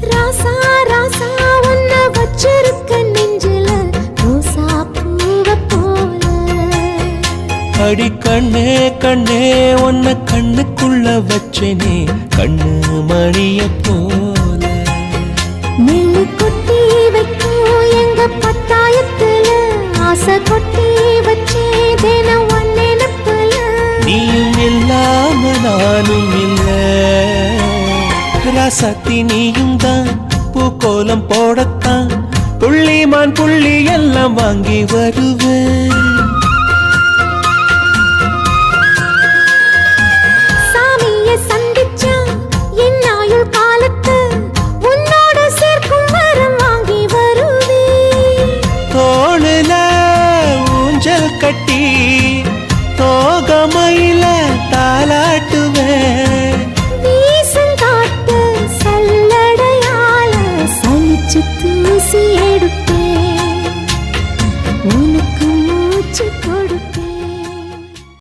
ராசா ராசா உன்ன வச்சிருக்க நெஞ்சில ரோசா பூவ போல. அடி கண்ணே கண்ணே உன்ன கண்ணுக்குள்ள வச்சேனே கண்ணு மணிய போல. நெல்லு கொட்டி வைக்கும் எங்க பத்தாயத்துல ஆசை கொட்டி வச்சே தினம் ஒன் நினைப்புல. நீயும் இல்லாம நானும் இல்ல ராசாத்தி நீயும் தான் பூக்கோலம் போடத்தான் புள்ளிமான் புள்ளி எல்லாம் வாங்கி வருவேன். சாமிய சந்திச்சா என் ஆயுள் காலத்து உன்னோட சேர்க்கும் வரம் வாங்கி வருவேன். தோளுல ஊஞ்சல் கட்டி தோகமையில தாலாட்டுவேன். வீசங்காட்டு சல்லடையால சலிச்சு தூசி எடுப்பேன் உனக்கு மூச்சு கொடுப்பேன்.